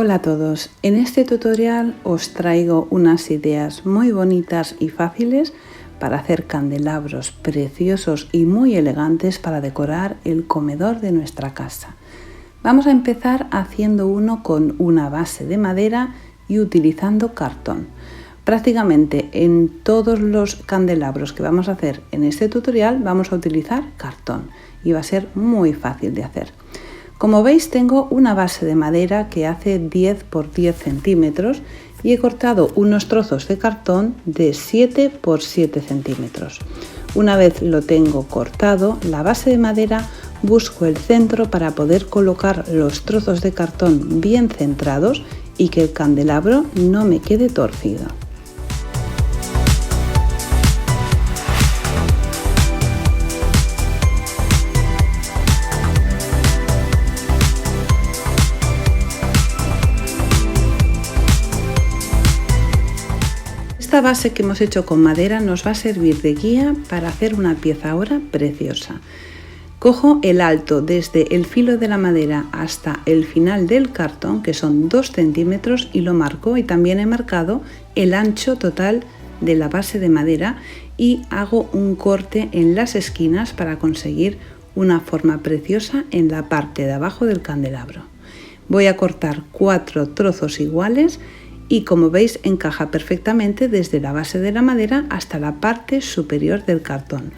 Hola a todos, en este tutorial os traigo unas ideas muy bonitas y fáciles para hacer candelabros preciosos y muy elegantes para decorar el comedor de nuestra casa. Vamos a empezar haciendo uno con una base de madera y utilizando cartón. Prácticamente en todos los candelabros que vamos a hacer en este tutorial vamos a utilizar cartón y va a ser muy fácil de hacer. Como veis, tengo una base de madera que hace 10 por 10 centímetros y he cortado unos trozos de cartón de 7 por 7 centímetros. Una vez lo tengo cortado, la base de madera, busco el centro para poder colocar los trozos de cartón bien centrados y que el candelabro no me quede torcido. Esta base que hemos hecho con madera nos va a servir de guía para hacer una pieza ahora preciosa. Cojo el alto desde el filo de la madera hasta el final del cartón, que son 2 centímetros, y lo marco, y también he marcado el ancho total de la base de madera y hago un corte en las esquinas para conseguir una forma preciosa en la parte de abajo del candelabro. Voy a cortar 4 trozos iguales y, como veis, encaja perfectamente desde la base de la madera hasta la parte superior del cartón.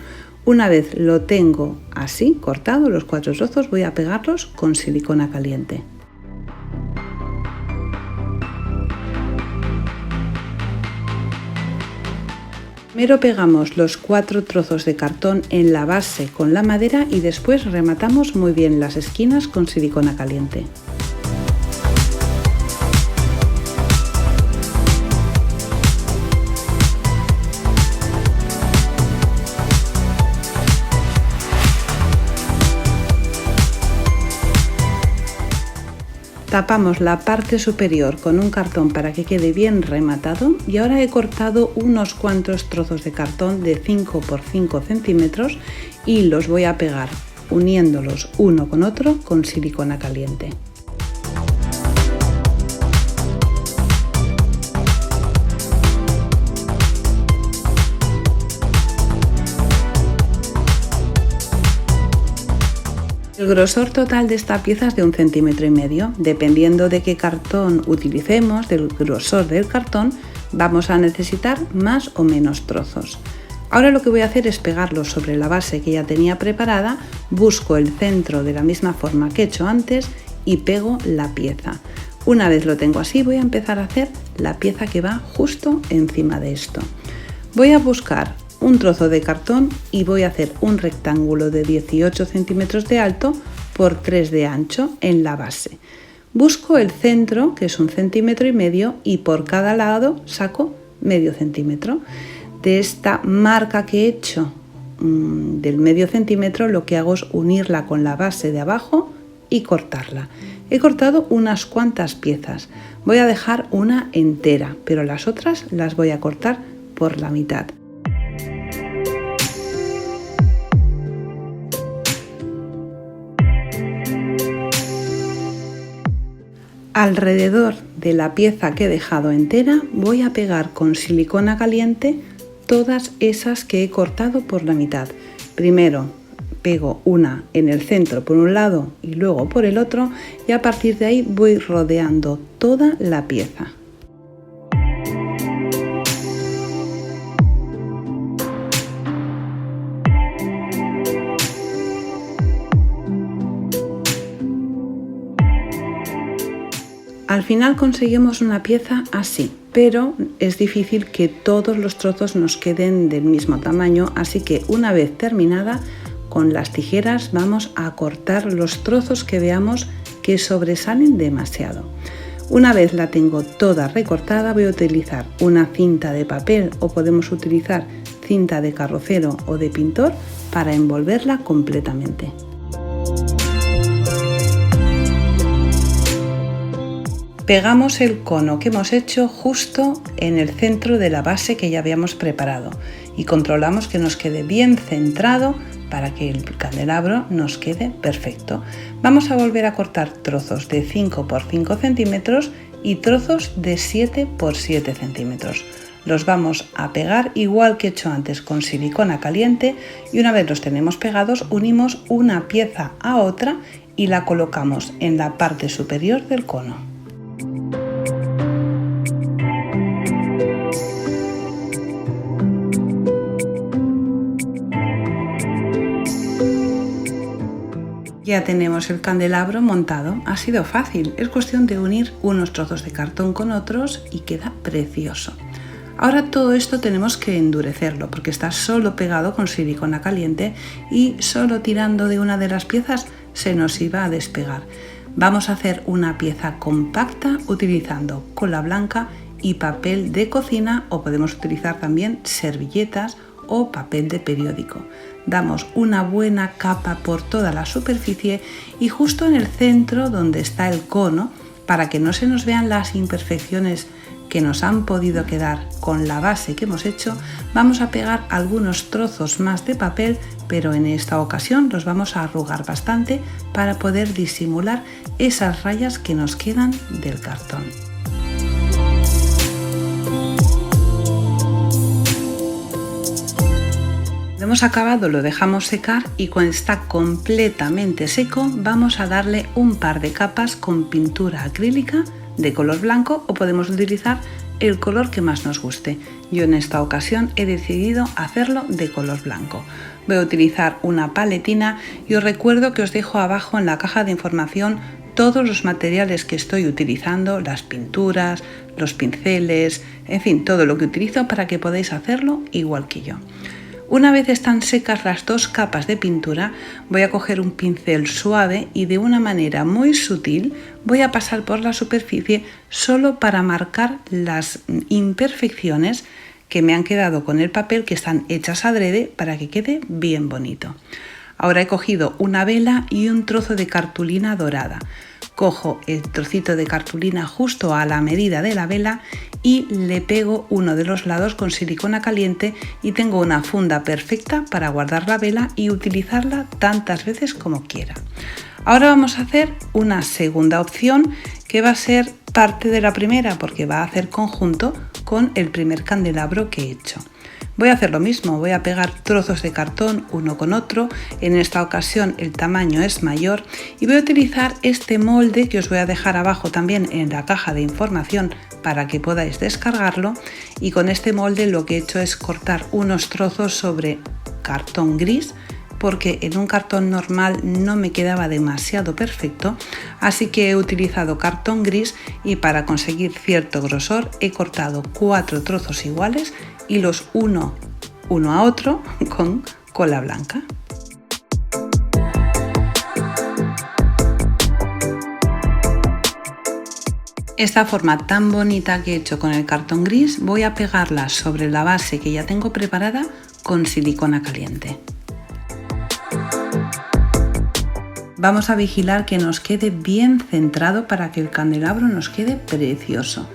Una vez lo tengo así cortado, los 4 trozos, voy a pegarlos con silicona caliente. Primero pegamos los 4 trozos de cartón en la base con la madera y después rematamos muy bien las esquinas con silicona caliente. Tapamos la parte superior con un cartón para que quede bien rematado y ahora he cortado unos cuantos trozos de cartón de 5 por 5 centímetros y los voy a pegar uniéndolos uno con otro con silicona caliente. El grosor total de esta pieza es de 1,5 centímetros. Dependiendo de qué cartón utilicemos, del grosor del cartón, vamos a necesitar más o menos trozos. Ahora lo que voy a hacer es pegarlos sobre la base que ya tenía preparada, busco el centro de la misma forma que he hecho antes y pego la pieza. Una vez lo tengo así, voy a empezar a hacer la pieza que va justo encima de esto. Voy a buscar un trozo de cartón y voy a hacer un rectángulo de 18 centímetros de alto por 3 de ancho en la base. Busco el centro, que es 1,5 centímetros, y por cada lado saco medio centímetro. De esta marca que he hecho del medio centímetro, lo que hago es unirla con la base de abajo y cortarla. He cortado unas cuantas piezas. Voy a dejar una entera, pero las otras las voy a cortar por la mitad. Alrededor de la pieza que he dejado entera voy a pegar con silicona caliente todas esas que he cortado por la mitad. Primero pego una en el centro por un lado y luego por el otro, y a partir de ahí voy rodeando toda la pieza. Al final conseguimos una pieza así, pero es difícil que todos los trozos nos queden del mismo tamaño, así que una vez terminada, con las tijeras vamos a cortar los trozos que veamos que sobresalen demasiado. Una vez la tengo toda recortada, voy a utilizar una cinta de papel o podemos utilizar cinta de carrocero o de pintor para envolverla completamente. Pegamos el cono que hemos hecho justo en el centro de la base que ya habíamos preparado y controlamos que nos quede bien centrado para que el candelabro nos quede perfecto. Vamos a volver a cortar trozos de 5 por 5 centímetros y trozos de 7 por 7 centímetros. Los vamos a pegar igual que he hecho antes con silicona caliente y una vez los tenemos pegados unimos una pieza a otra y la colocamos en la parte superior del cono. Ya tenemos el candelabro montado, ha sido fácil, es cuestión de unir unos trozos de cartón con otros y queda precioso. Ahora todo esto tenemos que endurecerlo porque está solo pegado con silicona caliente y solo tirando de una de las piezas se nos iba a despegar. Vamos a hacer una pieza compacta utilizando cola blanca y papel de cocina o podemos utilizar también servilletas o papel de periódico. Damos una buena capa por toda la superficie y justo en el centro donde está el cono, para que no se nos vean las imperfecciones que nos han podido quedar con la base que hemos hecho, vamos a pegar algunos trozos más de papel, pero en esta ocasión los vamos a arrugar bastante para poder disimular esas rayas que nos quedan del cartón. Hemos acabado, lo dejamos secar y cuando está completamente seco vamos a darle un par de capas con pintura acrílica de color blanco o podemos utilizar el color que más nos guste. Yo en esta ocasión he decidido hacerlo de color blanco. Voy a utilizar una paletina y os recuerdo que os dejo abajo en la caja de información todos los materiales que estoy utilizando, las pinturas, los pinceles, en fin, todo lo que utilizo para que podáis hacerlo igual que yo. Una vez están secas las dos capas de pintura, voy a coger un pincel suave y de una manera muy sutil voy a pasar por la superficie solo para marcar las imperfecciones que me han quedado con el papel, que están hechas adrede para que quede bien bonito. Ahora he cogido una vela y un trozo de cartulina dorada. Cojo el trocito de cartulina justo a la medida de la vela y le pego uno de los lados con silicona caliente y tengo una funda perfecta para guardar la vela y utilizarla tantas veces como quiera. Ahora vamos a hacer una segunda opción que va a ser parte de la primera porque va a hacer conjunto con el primer candelabro que he hecho. Voy a hacer lo mismo, voy a pegar trozos de cartón uno con otro, en esta ocasión el tamaño es mayor y voy a utilizar este molde que os voy a dejar abajo también en la caja de información para que podáis descargarlo y con este molde lo que he hecho es cortar unos trozos sobre cartón gris porque en un cartón normal no me quedaba demasiado perfecto, así que he utilizado cartón gris y para conseguir cierto grosor he cortado 4 trozos iguales y los uno a otro con cola blanca. Esta forma tan bonita que he hecho con el cartón gris voy a pegarla sobre la base que ya tengo preparada con silicona caliente. Vamos a vigilar que nos quede bien centrado para que el candelabro nos quede precioso.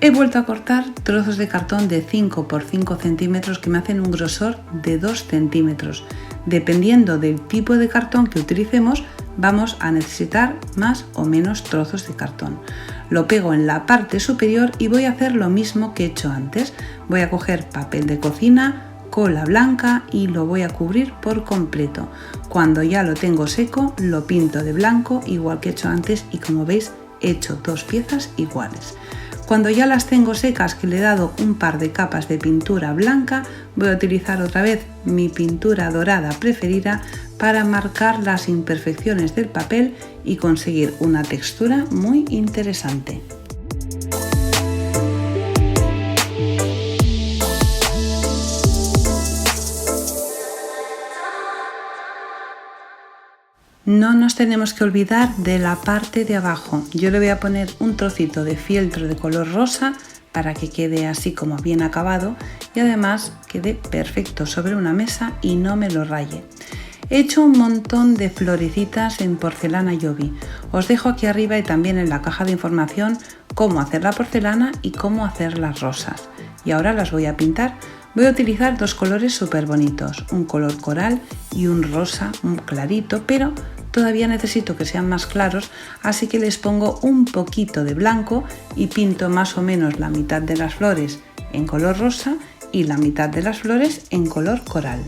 He vuelto a cortar trozos de cartón de 5 por 5 centímetros que me hacen un grosor de 2 centímetros. Dependiendo del tipo de cartón que utilicemos, vamos a necesitar más o menos trozos de cartón. Lo pego en la parte superior y voy a hacer lo mismo que he hecho antes. Voy a coger papel de cocina, cola blanca y lo voy a cubrir por completo. Cuando ya lo tengo seco, lo pinto de blanco igual que he hecho antes y como veis he hecho dos piezas iguales. Cuando ya las tengo secas, que le he dado un par de capas de pintura blanca, voy a utilizar otra vez mi pintura dorada preferida para marcar las imperfecciones del papel y conseguir una textura muy interesante. No nos tenemos que olvidar de la parte de abajo. Yo le voy a poner un trocito de fieltro de color rosa para que quede así como bien acabado y además quede perfecto sobre una mesa y no me lo raye. He hecho un montón de florecitas en porcelana Jovi. Os dejo aquí arriba y también en la caja de información cómo hacer la porcelana y cómo hacer las rosas. Y ahora las voy a pintar. Voy a utilizar dos colores súper bonitos, un color coral y un rosa muy clarito, pero todavía necesito que sean más claros, así que les pongo un poquito de blanco y pinto más o menos la mitad de las flores en color rosa y la mitad de las flores en color coral.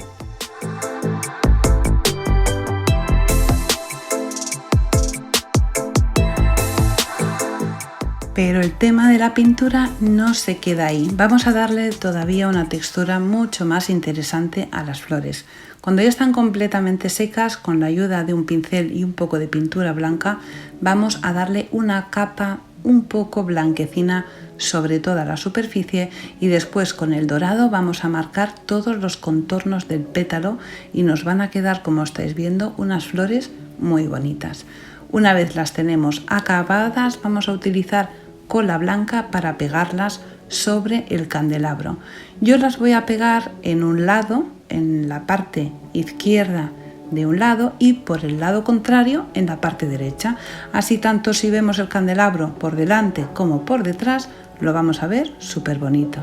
Pero el tema de la pintura no se queda ahí. Vamos a darle todavía una textura mucho más interesante a las flores. Cuando ya están completamente secas, con la ayuda de un pincel y un poco de pintura blanca, vamos a darle una capa un poco blanquecina sobre toda la superficie y después con el dorado vamos a marcar todos los contornos del pétalo y nos van a quedar, como estáis viendo, unas flores muy bonitas. Una vez las tenemos acabadas, vamos a utilizar cola blanca para pegarlas sobre el candelabro. Yo las voy a pegar en un lado, en la parte izquierda de un lado, y por el lado contrario en la parte derecha. Así, tanto si vemos el candelabro por delante como por detrás, lo vamos a ver súper bonito.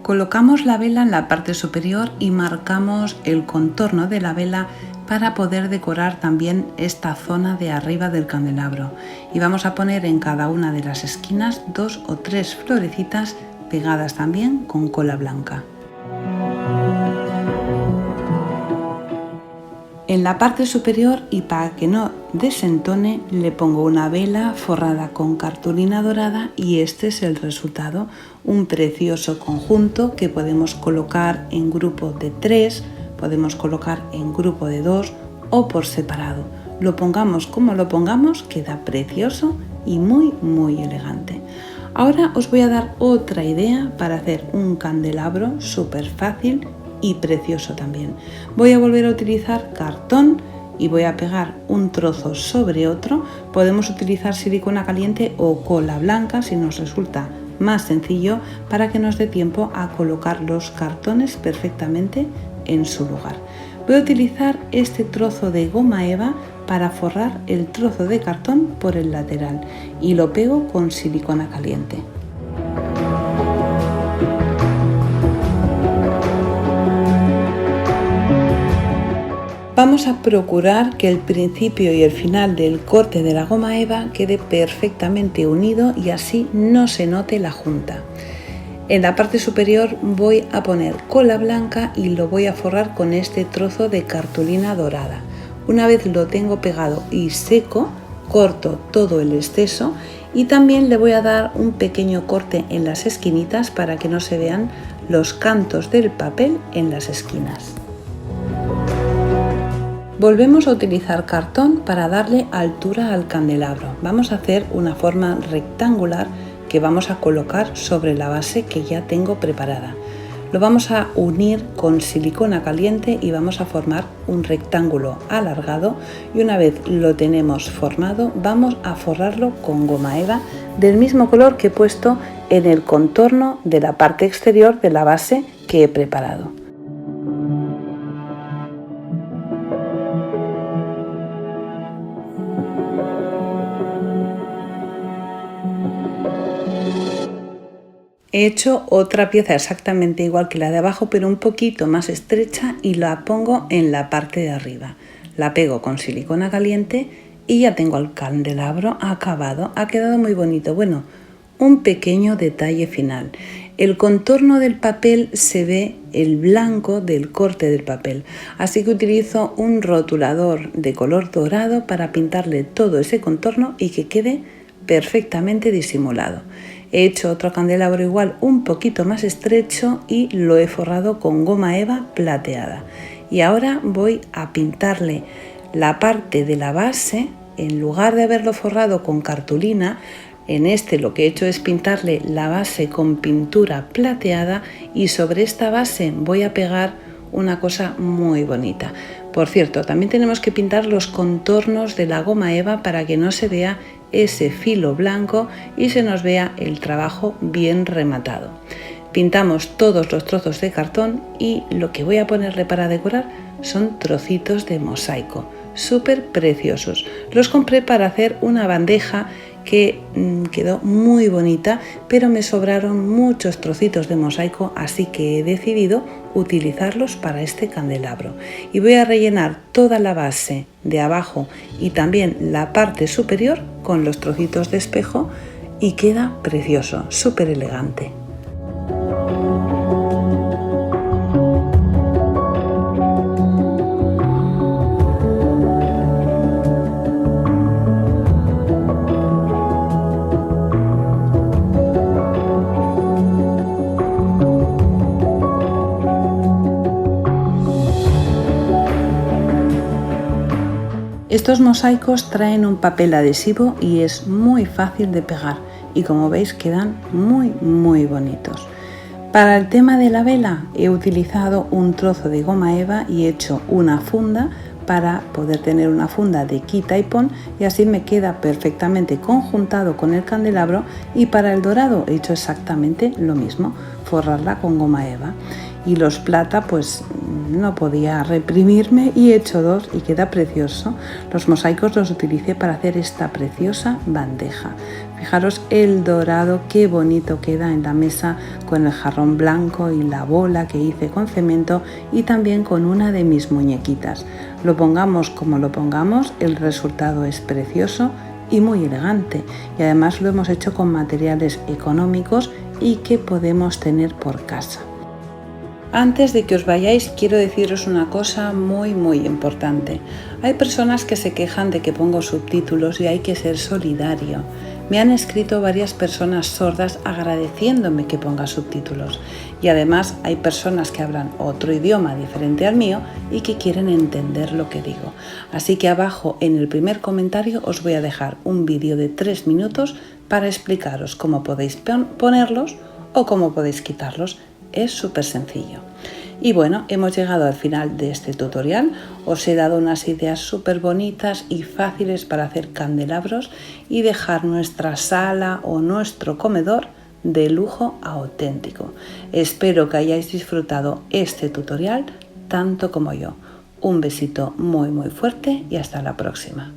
Colocamos la vela en la parte superior y marcamos el contorno de la vela para poder decorar también esta zona de arriba del candelabro. Y vamos a poner en cada una de las esquinas 2 o 3 florecitas pegadas también con cola blanca. En la parte superior, y para que no desentone, le pongo una vela forrada con cartulina dorada y este es el resultado, un precioso conjunto que podemos colocar en grupo de 3, podemos colocar en grupo de 2 o por separado. Lo pongamos como lo pongamos, queda precioso y muy elegante. Ahora os voy a dar otra idea para hacer un candelabro súper fácil y precioso también. Voy a volver a utilizar cartón y voy a pegar un trozo sobre otro. Podemos utilizar silicona caliente o cola blanca si nos resulta más sencillo, para que nos dé tiempo a colocar los cartones perfectamente en su lugar. Voy a utilizar este trozo de goma eva para forrar el trozo de cartón por el lateral y lo pego con silicona caliente. Vamos a procurar que el principio y el final del corte de la goma eva quede perfectamente unido y así no se note la junta. En la parte superior voy a poner cola blanca y lo voy a forrar con este trozo de cartulina dorada. Una vez lo tengo pegado y seco, corto todo el exceso y también le voy a dar un pequeño corte en las esquinitas para que no se vean los cantos del papel en las esquinas. Volvemos a utilizar cartón para darle altura al candelabro. Vamos a hacer una forma rectangular que vamos a colocar sobre la base que ya tengo preparada. Lo vamos a unir con silicona caliente y vamos a formar un rectángulo alargado, y una vez lo tenemos formado vamos a forrarlo con goma eva del mismo color que he puesto en el contorno de la parte exterior de la base que he preparado. He hecho otra pieza exactamente igual que la de abajo, pero un poquito más estrecha, y la pongo en la parte de arriba. La pego con silicona caliente y ya tengo el candelabro acabado. Ha quedado muy bonito. Bueno, un pequeño detalle final. El contorno del papel se ve el blanco del corte del papel, así que utilizo un rotulador de color dorado para pintarle todo ese contorno y que quede perfectamente disimulado. He hecho otro candelabro igual, un poquito más estrecho, y lo he forrado con goma eva plateada. Y ahora voy a pintarle la parte de la base. En lugar de haberlo forrado con cartulina, en este lo que he hecho es pintarle la base con pintura plateada, y sobre esta base voy a pegar una cosa muy bonita. Por cierto, también tenemos que pintar los contornos de la goma eva para que no se vea ese filo blanco y se nos vea el trabajo bien rematado. Pintamos todos los trozos de cartón y lo que voy a ponerle para decorar son trocitos de mosaico, súper preciosos. Los compré para hacer una bandeja que quedó muy bonita, pero me sobraron muchos trocitos de mosaico, así que he decidido utilizarlos para este candelabro. Y voy a rellenar toda la base de abajo y también la parte superior con los trocitos de espejo y queda precioso, súper elegante. Estos mosaicos traen un papel adhesivo y es muy fácil de pegar y como veis quedan muy bonitos. Para el tema de la vela he utilizado un trozo de goma eva y he hecho una funda para poder tener una funda de quita y pon y así me queda perfectamente conjuntado con el candelabro. Y para el dorado he hecho exactamente lo mismo, forrarla con goma eva. Y los plata pues no podía reprimirme y he hecho dos y queda precioso. Los mosaicos los utilicé para hacer esta preciosa bandeja. Fijaros el dorado, qué bonito queda en la mesa con el jarrón blanco y la bola que hice con cemento y también con una de mis muñequitas. Lo pongamos como lo pongamos, el resultado es precioso y muy elegante. Y además lo hemos hecho con materiales económicos y que podemos tener por casa. Antes de que os vayáis, quiero deciros una cosa muy importante. Hay personas que se quejan de que pongo subtítulos y hay que ser solidario. Me han escrito varias personas sordas agradeciéndome que ponga subtítulos. Y además hay personas que hablan otro idioma diferente al mío y que quieren entender lo que digo. Así que abajo en el primer comentario os voy a dejar un vídeo de 3 minutos para explicaros cómo podéis ponerlos o cómo podéis quitarlos. Es súper sencillo. Y bueno, hemos llegado al final de este tutorial. Os he dado unas ideas súper bonitas y fáciles para hacer candelabros y dejar nuestra sala o nuestro comedor de lujo auténtico. Espero que hayáis disfrutado este tutorial tanto como yo. Un besito muy fuerte y hasta la próxima.